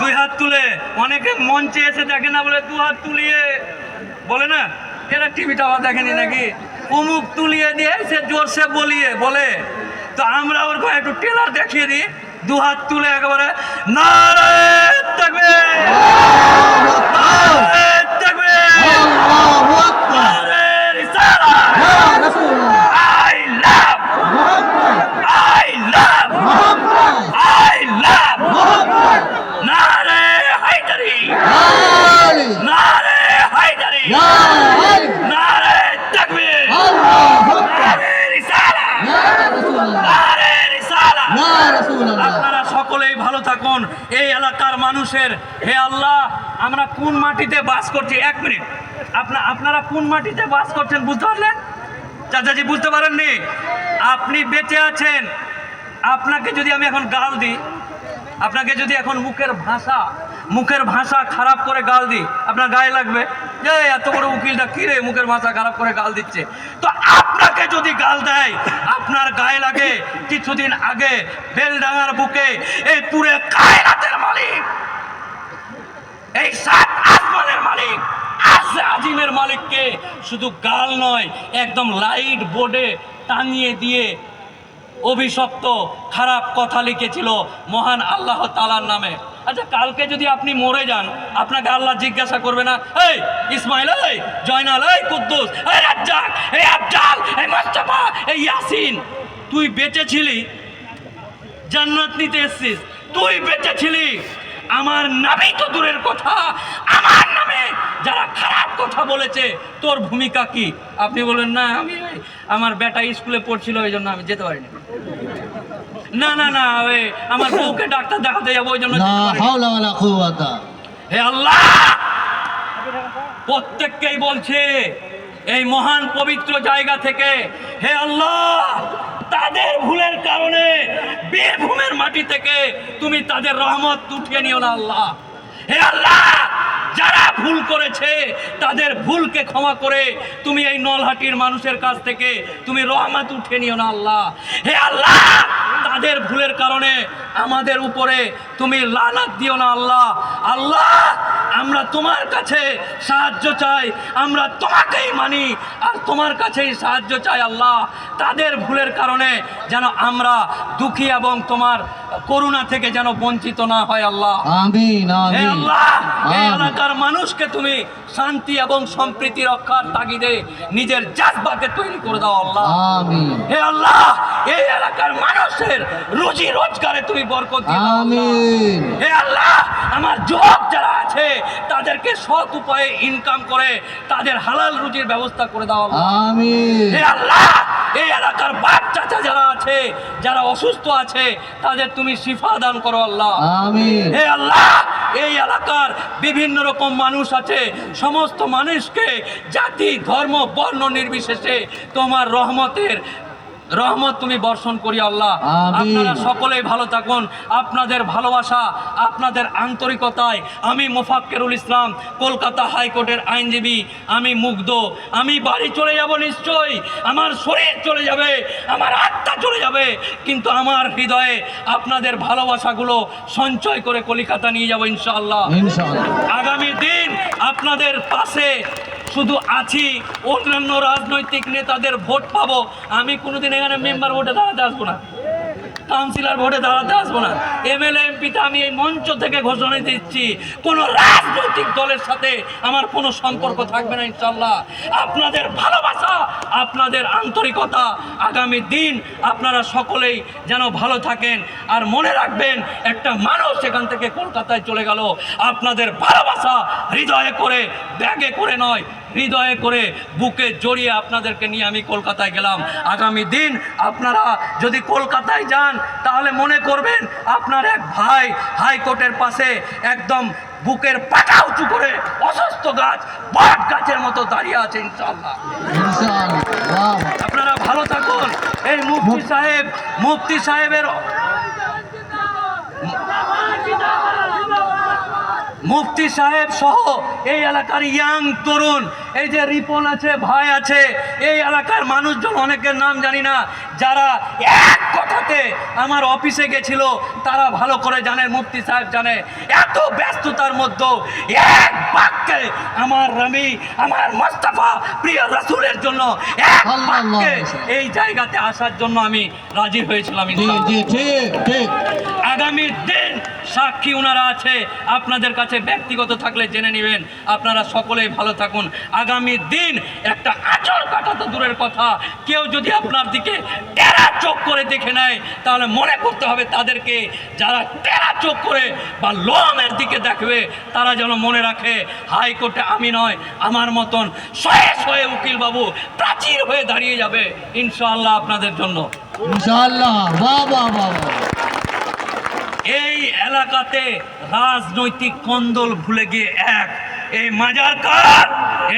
দুই হাত তুলে, অনেকে মঞ্চে এসে দেখে না বলে দু হাত তুলিয়ে বলে না, এরা টিভিটা আবার দেখেনি নাকি, অমুক তুলিয়ে দিয়ে সে জোরসে বলিয়ে বলে। তো আমরা ওরকম একটু টেলার দেখিয়ে দিই, দু হাত তুলে একেবারে নারে তাকবীর, নারে তাকবীর, নারে রিসালাত, I love, I love, I love, নারে হায়দারি, নারে হায়দারি, নারে তাকবীর, নারে রিসালাত, নারে রিসালাত। আপনারা সকলেই ভালো থাকুন। এই এলাকার মানুষের, হে আল্লাহ, আমরা কোন মাটিতে বাস করছি, এক মিনিট, আপনারা কোন মাটিতে বাস করছেন বুঝতে পারলেন? চাচাজি বুঝতে পারেননি? আপনি বেঁচে আছেন, আপনাকে যদি আমি এখন গাল দিই, আপনাকে যদি এখন মুখের ভাষা খারাপ করে গাল দিই, আপনার গায়ে লাগবে যে এত বড় উকিলটা কিরে মুখের ভাষা খারাপ করে গাল দিচ্ছে। তো আপনাকে যদি গাল দেয় আপনার গায়ে লাগে। কিছুদিন আগে বেলডাঙ্গার বুকে এই পুরে কায়নাতের মালিক, এই সাত আসমানের মালিক, আজিমের মালিককে শুধু গাল নয়, একদম লাইট বোর্ডে টাঙিয়ে দিয়ে অভিশপ্ত খারাপ কথা লিখেছিল মহান আল্লাহ তাআলার নামে। আচ্ছা, কালকে যদি আপনি মরে যান, আপনাকে আল্লাহ জিজ্ঞাসা করবে না, এই ইসমাইল, এই জয়নাল, এই কুদ্দুস, এই রাজ্জাক, এই আফজাল, এই মুস্তাফা, এই ইয়াসিন, তুই বেঁচে ছিলি, জান্নাত নিতে এসেছিস, তুই বেঁচে ছিলি, আমার নামে তো দূরের কথা, আমার নামে যারা খারাপ কথা বলেছে তোর ভূমিকা কি? আপনি বলেন না, আমার বেটা স্কুলে পড়ছিল ওই জন্য আমি যেতে পারিনি, না না না, ওই আমার বউকে ডাক্তার দেখাতে যাবো ওই জন্য। হে আল্লাহ, প্রত্যেককেই বলছে এই মহান পবিত্র জায়গা থেকে, হে আল্লাহ, তাদের ভুলের কারণে বীরভূমের মাটি থেকে তুমি তাদের রহমত উঠিয়ে নিও না আল্লাহ। হে আল্লাহ, যারা ভুল করেছে তাদের ভুলকে ক্ষমা করে তুমি এই নলহাটির মানুষের কাছ থেকে তুমি রহমত উঠিয়ে নিও না আল্লাহ। হে আল্লাহ, তাদের ভুলের কারণে আমাদের উপরে তুমি লানত দিও না আল্লাহ। আল্লাহ, আমরা তোমার কাছে সাহায্য চাই, আমরা তোমাকেই মানি আর তোমার কাছেই সাহায্য চাই আল্লাহ। তাদের ভুলের কারণে যেন আমরা দুঃখী এবং তোমার করুণা থেকে যেন বঞ্চিত না হয় আল্লাহ। আমিন, আমিন। হে আল্লাহ, এই এলাকার মানুষকে তুমি শান্তি এবং সম্প্রীতি রক্ষার তাগিদে নিজের জাজবাকে তৈরি করে দাও আল্লাহ। আমিন। হে আল্লাহ, এই এলাকার মানুষের রুজি রোজগারে তুমি বরকত দিও আমিন। হে আল্লাহ, আমার যুবক যারা আছে তাদেরকে সৎ উপায়ে ইনকাম করে তাদের হালাল রুজির ব্যবস্থা করে দাও আমিন। হে আল্লাহ, এই এলাকার বাচ্চা যারা আছে, যারা অসুস্থ আছে, তাদের তুমি শিফা দান করো আল্লাহ। আমিন। হে আল্লাহ, এই এলাকার বিভিন্ন রকম মানুষ আছে, সমস্ত মানুষকে জাতি ধর্ম বর্ণ নির্বিশেষে তোমার রহমত তুমি বর্ষণ করি আল্লাহ। আপনারা সকলেই ভালো থাকুন। আপনাদের ভালোবাসা, আপনাদের আন্তরিকতায় আমি মোফাক্কেরুল ইসলাম, কলকাতা হাইকোর্টের আইনজীবী, আমি মুগ্ধ। আমি বাড়ি চলে যাব নিশ্চয়ই, আমার শরীর চলে যাবে, আমার আত্মা চলে যাবে, কিন্তু আমার হৃদয়ে আপনাদের ভালোবাসাগুলো সঞ্চয় করে কলিকাতা নিয়ে যাব ইনশাআল্লাহ। আগামী দিন আপনাদের পাশে শুধু আছি, অন্যান্য রাজনৈতিক নেতাদের ভোট পাবো, আমি কোনোদিন এখানে মেম্বার ভোটে দাঁড়াতে আসবো না, কাউন্সিলর ভোটে দাঁড়াতে আসবো না, এমএলএ এমপিতে আমি এই মঞ্চ থেকে ঘোষণা দিচ্ছি কোনো রাজনৈতিক দলের সাথে আমার কোনো সম্পর্ক থাকবে না ইনশাআল্লাহ। আপনাদের ভালোবাসা, আপনাদের আন্তরিকতা, আগামী দিন আপনারা সকলেই যেন ভালো থাকেন। আর মনে রাখবেন, একটা মানুষ এখান থেকে কলকাতায় চলে গেল, আপনাদের ভালোবাসা হৃদয়ে করে, ব্যাগে করে নয়, হৃদয়ে করে বুকে জড়িয়ে আপনাদেরকে নিয়ে আমি কলকাতায় গেলাম। আগামী দিন আপনারা যদি কলকাতায় যান তাহলে মনে করবেন আপনার এক ভাই হাইকোর্টের পাশে একদম বুকের পাটা উঁচু করে অসুস্থ গাছ, বট গাছের মতো দাঁড়িয়ে আছে ইনশাআল্লাহ। আপনারা ভালো থাকুন। এই মুফতি সাহেবের মুফতি সাহেব সহ এই এলাকার ইয়াং তরুণ এই যে রিপন আছে, ভাই আছে, এই এলাকার মানুষজন অনেকের নাম জানি না, যারা এক কথাতে আমার অফিসে গেছিল, তারা ভালো করে জানে, মুফতি সাহেব জানে, এত ব্যস্ততার মধ্যেও এক বাক্যে আমার রমি, আমার মোস্তফা প্রিয় রাসূলের জন্য এক বাক্যে এই জায়গাতে আসার জন্য আমি রাজি হয়েছিলাম। ঠিক। আগামী দিন সাক্ষী ওনারা আছে, আপনাদের কাছে ব্যক্তিগত থাকলে জেনে নেবেন। আপনারা সকলেই ভালো থাকুন। আগামী দিন একটা আঁচড় কাটা তো দূরের কথা, কেউ যদি আপনার দিকে টেরা চোখ করে দেখে নেয়, তাহলে মনে করতে হবে তাদেরকে, যারা টেরা চোখ করে বা লোমের দিকে দেখবে, তারা যেন মনে রাখে হাইকোর্টে আমি নয়, আমার মতন শয়ে শয়ে উকিল বাবু প্রাচীর হয়ে দাঁড়িয়ে যাবে ইনশাআল্লাহ আপনাদের জন্য। ইনশাআল্লাহ। বাহ বাহ বাহ। এই এলাকাতে রাজনৈতিক কন্দল ভুলে গিয়ে এক, এই মাজার কার,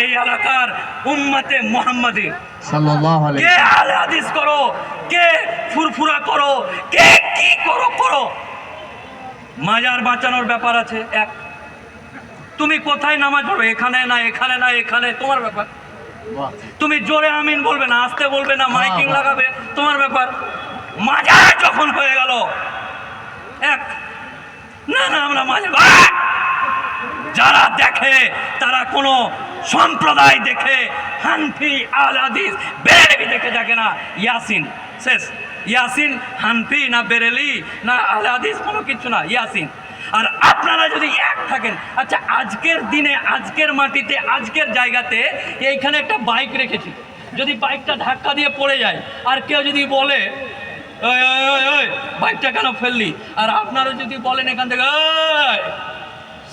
এই এলাকার উম্মতে মুহাম্মাদি। সাল্লাল্লাহু আলাইহি কে আলে হাদিস করো, কে ফুরফুরা করো, কে কি করো, মাজার বাঁচানোর ব্যাপার আছে এক। তুমি কোথায় নামাজ পড়বে, এখানে না এখানে না এখানে, তোমার ব্যাপার। তুমি জোরে আমিন বলবে না, আস্তে বলবে না, মাইকিং লাগাবে, তোমার ব্যাপার। মাজার যখন হয়ে গেল এক, না আমরা মাঝে যারা দেখে, তারা কোনো সম্প্রদায় দেখে, হানফি আল হাদিস বেরেলি দেখে না, ইয়াসিন শেষ। ইয়াসিন হানফি না বেরেলি না আল হাদিস, কোনো কিছু না, ইয়াসিন। আর আপনারা যদি এক থাকেন, আচ্ছা আজকের দিনে, আজকের মাটিতে, আজকের জায়গাতে এইখানে একটা বাইক রেখেছি, যদি বাইকটা ধাক্কা দিয়ে পড়ে যায়, আর কেউ যদি বলে ওই বাইকটা কেন ফেললি, আর আপনারা যদি বলেন এখান থেকে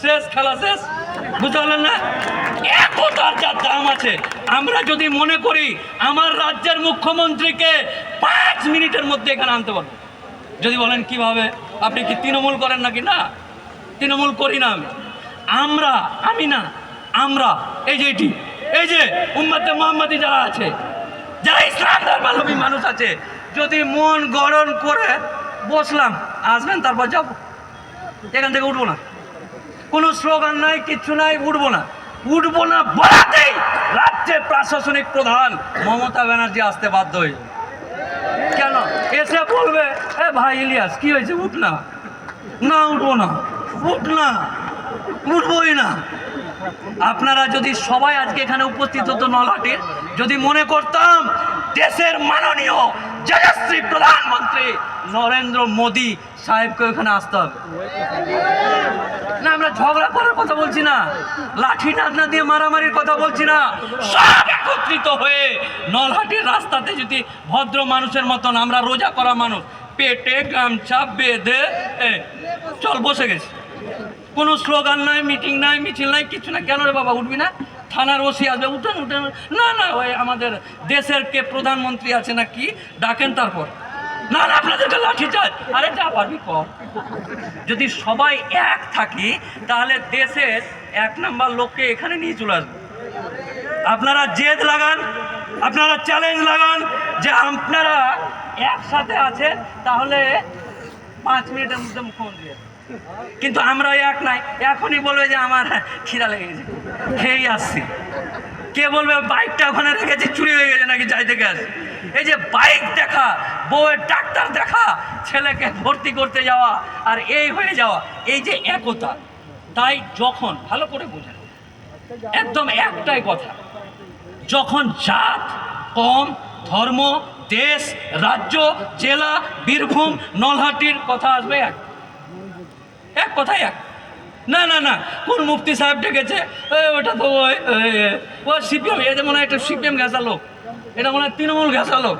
শেষ, খেলা শেষ, বুঝতে পারলেন না? একতার যা দাম আছে। আমরা যদি মনে করি আমার রাজ্যের মুখ্যমন্ত্রীকে 5 মিনিটের মধ্যে এখানে আনতে পারবো, যদি বলেন কিভাবে, আপনি কি তৃণমূল করেন নাকি? না, তৃণমূল করি না আমি না, আমরা এই যে উম্মতে মুহাম্মাদি যারা আছে, যারা ইসলাম ধর্মাবলম্বী মানুষ আছে, যদি মন গড়ন করে বসলাম, আসবেন, তারপর যাব, এখান থেকে উঠবো না, কোনো স্লোগান নাই, কিচ্ছু নাই, উঠবো না বলাতেই রাজ্যের প্রশাসনিক প্রধান মমতা ব্যানার্জি আসতে বাধ্য হয়ে যাবে। কেন? এসে বলবে এ ভাই ইলিয়াস কি হয়েছে, উঠ না, উঠবো না, উঠবোই না। আপনারা যদি সবাই আজকে এখানে উপস্থিত হতো নলহাটির, যদি মনে করতাম দেশের মাননীয় যশস্বী প্রধানমন্ত্রী নরেন্দ্র মোদী সাহেবকে ওখানে আসতে হবে না, আমরা ঝগড়া করার কথা বলছি না, লাঠি ডান্ডা দিয়ে মারামারির কথা বলছি না, সব একত্রিত হয়ে নলহাটির রাস্তাতে যদি ভদ্র মানুষের মতন, আমরা রোজা করা মানুষ, পেটে গামছা বেঁধে চল বসে গেছি, কোনো স্লোগান নাই, মিটিং নাই, মিছিল নাই, কিছু না। কেন রে বাবা উঠবি না? থানার ওসি আসবে, উঠেন না ওই আমাদের দেশের কে প্রধানমন্ত্রী আছে না কি, ডাকেন, তারপর না আপনাদেরকে লাঠি চাই, আরে যা পারবি কর। যদি সবাই এক থাকি, তাহলে দেশের 1 নাম্বার লোককে এখানে নিয়ে চলে আসবে। আপনারা জেদ লাগান, আপনারা চ্যালেঞ্জ লাগান যে আপনারা একসাথে আছেন, তাহলে 5 মিনিটের মধ্যে মুখ্যমন্ত্রী। কিন্তু আমরা এক নাই, এখনই বলবে যে আমার খিদা লেগে গেছে, খেয়েই আসছি। কে বলবে বাইকটা ওখানে রেখেছি, চুরি হয়ে গেছে নাকি, যাই থেকে আসি। এই যে বাইক দেখা, বউয়ের ডাক্তার দেখা, ছেলেকে ভর্তি করতে যাওয়া, আর এই হয়ে যাওয়া, এই যে একতা। তাই যখন ভালো করে বোঝেন, একদম একটাই কথা, যখন জাত, কম, ধর্ম, দেশ, রাজ্য, জেলা, বীরভূম, নলহাটির কথা আসবে, এক কথাই এক। না কোন মুফতি সাহেব ডেকেছে, ওটা তো ওই সিপিএম, এটা মনে হয় একটা সিপিএম ঘেঁষা লোক, এটা মনে হয় তৃণমূল ঘেঁষা লোক।